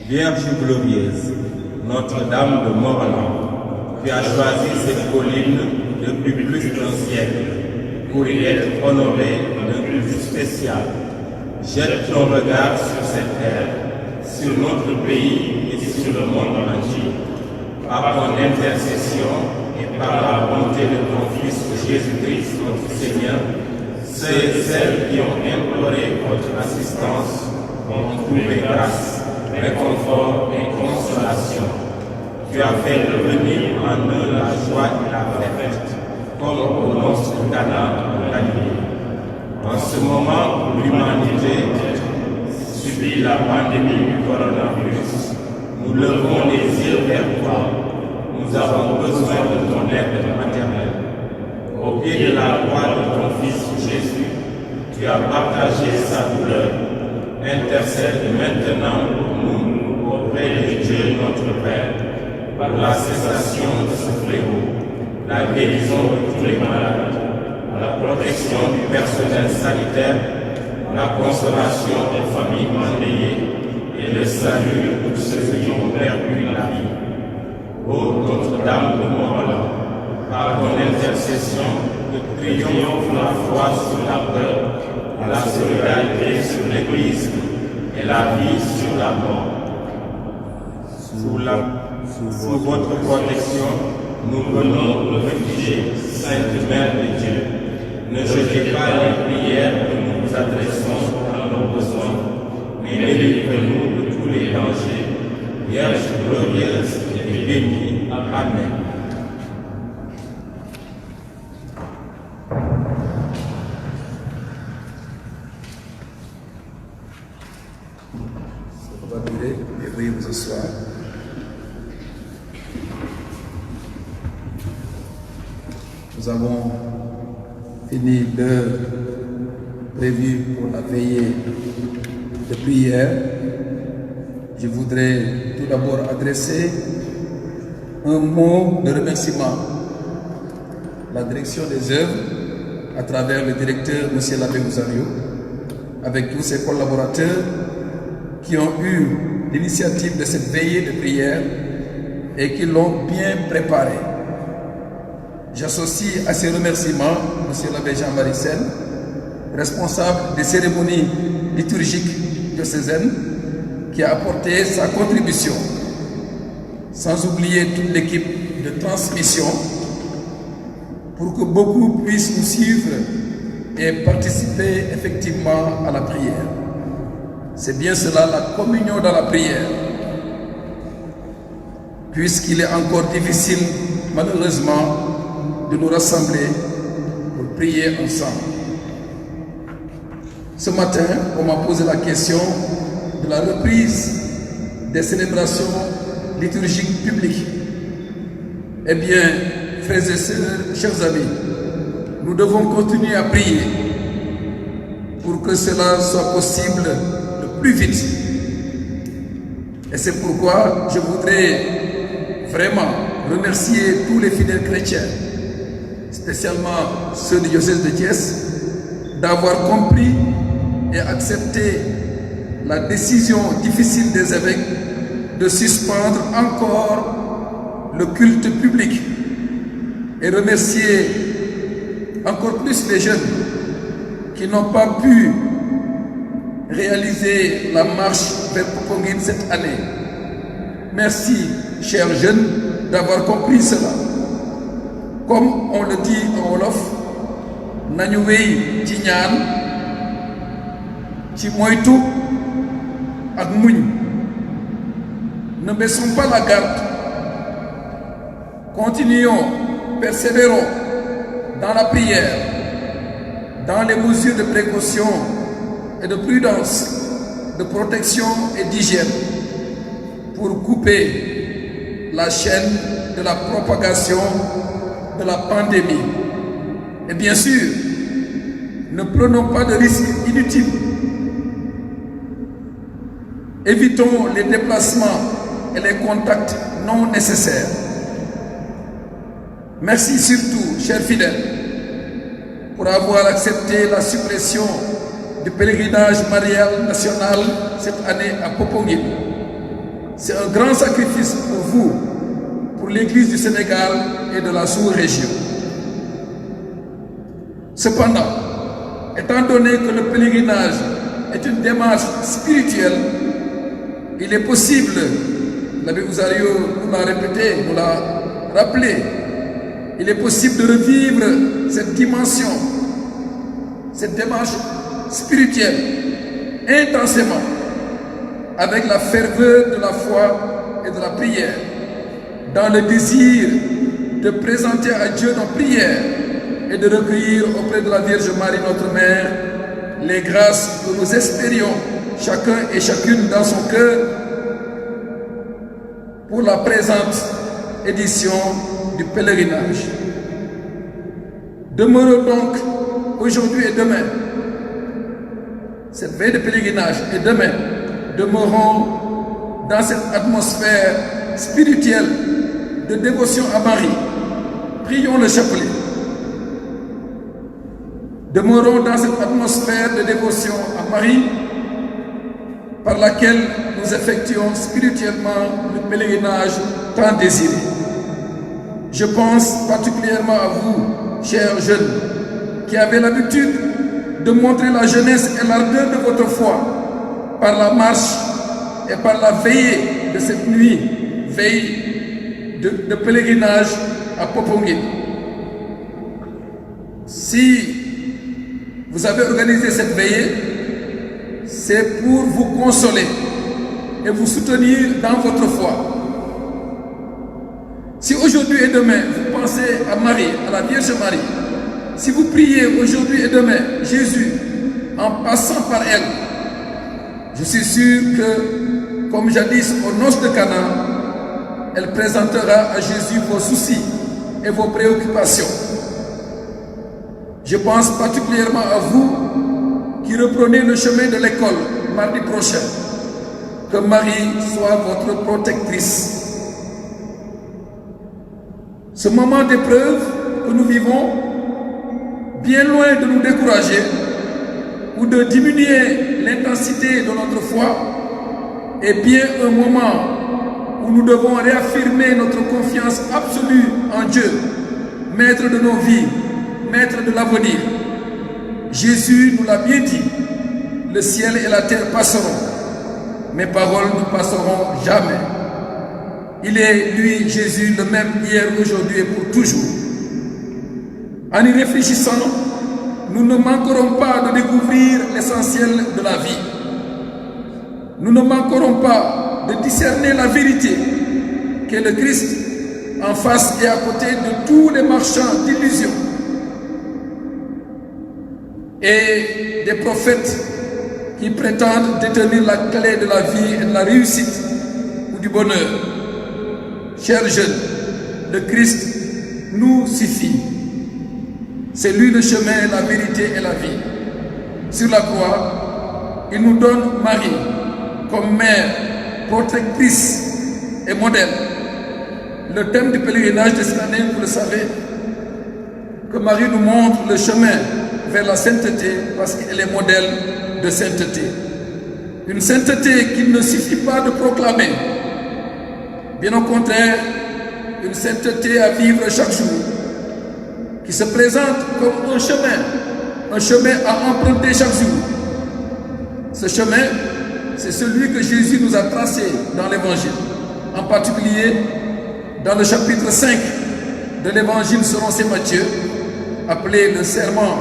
Vierge glorieuse, Notre-Dame de Morolan, tu as choisi cette colline depuis plus d'un siècle pour y être honorée d'un culte spécial. Jette ton regard sur cette terre, sur notre pays et sur le monde entier. Par ton intercession et par la bonté de ton Fils Jésus-Christ, notre Seigneur, ceux et celles qui ont imploré votre assistance ont trouvé grâce, réconfort et consolation. Tu as fait revenir en eux la joie et la fête, comme au monstre Cana de Galilée. En ce moment où l'humanité subit la pandémie du coronavirus, nous levons les yeux vers toi. Nous avons besoin de ton aide maternelle. Au pied de la croix de ton Fils Jésus, tu as partagé sa douleur. Intercède maintenant pour nous auprès de Dieu notre Père, pour la cessation de ce fléau, la guérison de tous les malades, la protection du personnel sanitaire, la consolation des familles endeuillées et le salut de tous ceux qui ont perdu la vie. Ô Notre-Dame de Morolan, par ton intercession, que triomphe la foi sur la peur, la solidarité sur l'Église et la vie sur la mort. Sous votre protection, nous venons nous réfugier, Sainte Mère de Dieu. Ne jetez pas les prières que nous vous adressons dans nos besoins, mais délivrez-nous de tous les dangers. Vierge glorieuse et bénie. Amen. On va durer et veuillez vous asseoir. Nous avons fini l'heure prévue pour la veillée de prière. Je voudrais tout d'abord adresser un mot de remerciement à la direction des œuvres à travers le directeur M. l'abbé Ouzario, avec tous ses collaborateurs qui ont eu l'initiative de cette veillée de prière et qui l'ont bien préparée. J'associe à ces remerciements M. l'abbé Jean-Marie Sen, responsable des cérémonies liturgiques diocésaines, qui a apporté sa contribution, sans oublier toute l'équipe de transmission, pour que beaucoup puissent nous suivre et participer effectivement à la prière. C'est bien cela, la communion dans la prière, puisqu'il est encore difficile, malheureusement, de nous rassembler pour prier ensemble. Ce matin, on m'a posé la question de la reprise des célébrations liturgiques publiques. Eh bien, frères et sœurs, chers amis, nous devons continuer à prier pour que cela soit possible le plus vite. Et c'est pourquoi je voudrais vraiment remercier tous les fidèles chrétiens, spécialement ceux du diocèse de Thiès, d'avoir compris et accepté la décision difficile des évêques de suspendre encore le culte public, et remercier encore plus les jeunes qui n'ont pas pu réaliser la marche vers Popenguine cette année. Merci, chers jeunes, d'avoir compris cela. Comme on le dit en Wolof, nañu wéy ci ñaan, ci moytu ak muñ. Ne baissons pas la garde. Continuons, persévérons dans la prière, dans les mesures de précaution et de prudence, de protection et d'hygiène, pour couper la chaîne de la propagation de la pandémie. Et bien sûr, ne prenons pas de risques inutiles. Évitons les déplacements et les contacts non nécessaires. Merci surtout, chers fidèles, pour avoir accepté la suppression du pèlerinage marial national cette année à Poponguine. C'est un grand sacrifice pour vous, pour l'Église du Sénégal et de la sous-région. Cependant, étant donné que le pèlerinage est une démarche spirituelle, il est possible, l'abbé Ouzario nous l'a répété, nous l'a rappelé, il est possible de revivre cette dimension, cette démarche spirituelle intensément, avec la ferveur de la foi et de la prière, dans le désir de présenter à Dieu nos prières et de recueillir auprès de la Vierge Marie, notre Mère, les grâces que nous espérions, chacun et chacune dans son cœur, pour la présente édition du pèlerinage. Demeurons donc aujourd'hui et demain, cette veille de pèlerinage et demain, demeurons dans cette atmosphère spirituelle de dévotion à Marie. Prions le chapelet. Demeurons dans cette atmosphère de dévotion à Marie par laquelle nous effectuons spirituellement le pèlerinage tant désiré. Je pense particulièrement à vous, chers jeunes, qui avez l'habitude de montrer la jeunesse et l'ardeur de votre foi par la marche et par la veillée de cette nuit, veille de pèlerinage à Poponguine. Si vous avez organisé cette veillée, c'est pour vous consoler et vous soutenir dans votre foi. Si aujourd'hui et demain, vous pensez à Marie, à la Vierge Marie, si vous priez aujourd'hui et demain Jésus en passant par elle, je suis sûr que, comme jadis aux noces de Cana, elle présentera à Jésus vos soucis et vos préoccupations. Je pense particulièrement à vous qui reprenez le chemin de l'école mardi prochain. Que Marie soit votre protectrice. Ce moment d'épreuve que nous vivons, bien loin de nous décourager ou de diminuer l'intensité de notre foi, est bien un moment où nous devons réaffirmer notre confiance absolue en Dieu, maître de nos vies, maître de l'avenir. Jésus nous l'a bien dit, le ciel et la terre passeront, mes paroles ne passeront jamais. Il est, lui, Jésus, le même hier, aujourd'hui et pour toujours. En y réfléchissant, nous ne manquerons pas de découvrir l'essentiel de la vie. Nous ne manquerons pas de discerner la vérité qu'est le Christ en face et à côté de tous les marchands d'illusions et des prophètes qui prétendent détenir la clé de la vie et de la réussite ou du bonheur. Chers jeunes, le Christ nous suffit. C'est lui le chemin, la vérité et la vie. Sur la croix, il nous donne Marie comme mère, protectrice et modèle. Le thème du pèlerinage de cette année, vous le savez, que Marie nous montre le chemin vers la sainteté parce qu'elle est modèle de sainteté. Une sainteté qu'il ne suffit pas de proclamer. Bien au contraire, une sainteté à vivre chaque jour, qui se présente comme un chemin à emprunter chaque jour. Ce chemin, c'est celui que Jésus nous a tracé dans l'Évangile, en particulier dans le chapitre 5 de l'Évangile selon saint Matthieu, appelé le sermon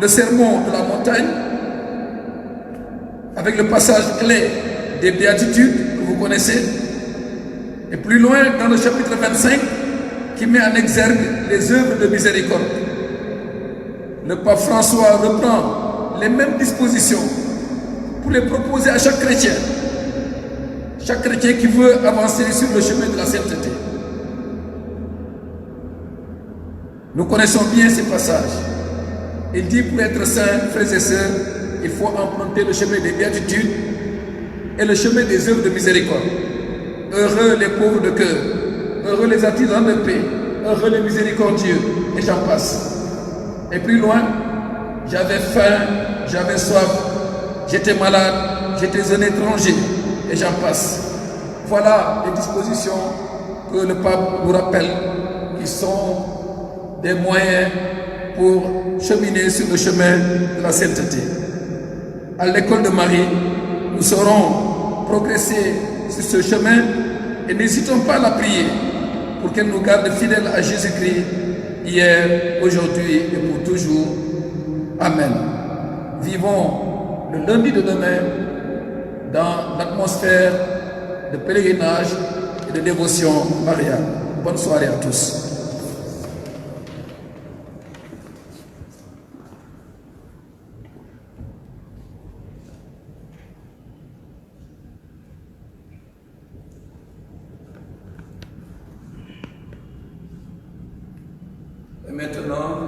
de la montagne, avec le passage clé des béatitudes que vous connaissez, et plus loin dans le chapitre 25 qui met en exergue les œuvres de miséricorde. Le pape François reprend les mêmes dispositions pour les proposer à chaque chrétien. chaque chrétien qui veut avancer sur le chemin de la sainteté. Nous connaissons bien ces passages. Il dit pour être saint, frères et sœurs, il faut emprunter le chemin des béatitudes et le chemin des œuvres de miséricorde. Heureux les pauvres de cœur, heureux les artisans de paix, heureux les miséricordieux, et j'en passe. Et plus loin, j'avais faim, j'avais soif, j'étais malade, j'étais un étranger, et j'en passe. Voilà les dispositions que le pape nous rappelle, qui sont des moyens pour cheminer sur le chemin de la sainteté. À l'école de Marie, nous saurons progresser sur ce chemin et n'hésitons pas à la prier pour qu'elle nous garde fidèles à Jésus-Christ hier, aujourd'hui et pour toujours. Amen. Vivons le lundi de demain dans l'atmosphère de pèlerinage et de dévotion mariale. Bonne soirée à tous. Et maintenant,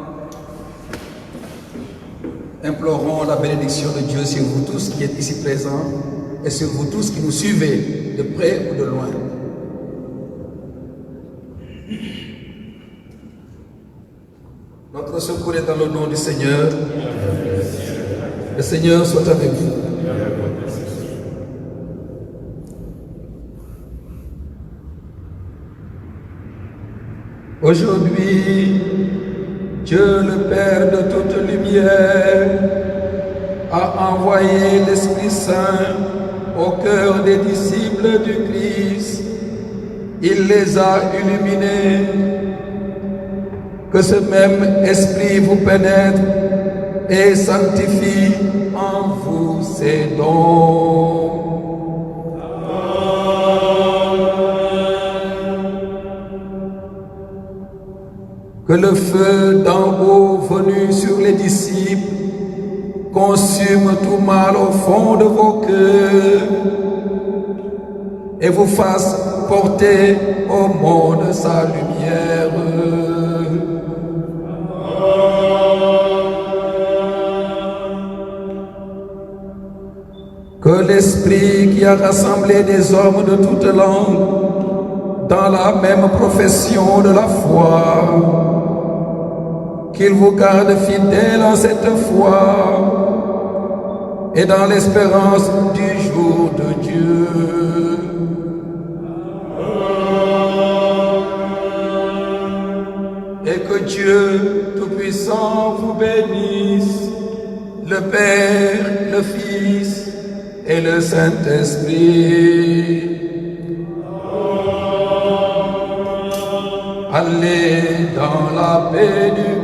implorons la bénédiction de Dieu sur vous tous qui êtes ici présents et sur vous tous qui nous suivez de près ou de loin. Notre secours est dans le nom du Seigneur. Le Seigneur soit avec vous. Aujourd'hui, Dieu le Père de toute lumière a envoyé l'Esprit Saint au cœur des disciples du Christ. Il les a illuminés. Que ce même Esprit vous pénètre et sanctifie en vous ses dons. Que le feu d'en haut venu sur les disciples consume tout mal au fond de vos cœurs et vous fasse porter au monde sa lumière. Que l'Esprit qui a rassemblé des hommes de toutes langues dans la même profession de la foi, qu'il vous garde fidèles en cette foi et dans l'espérance du jour de Dieu. Et que Dieu Tout-Puissant vous bénisse, le Père, le Fils et le Saint-Esprit. Allez dans la paix du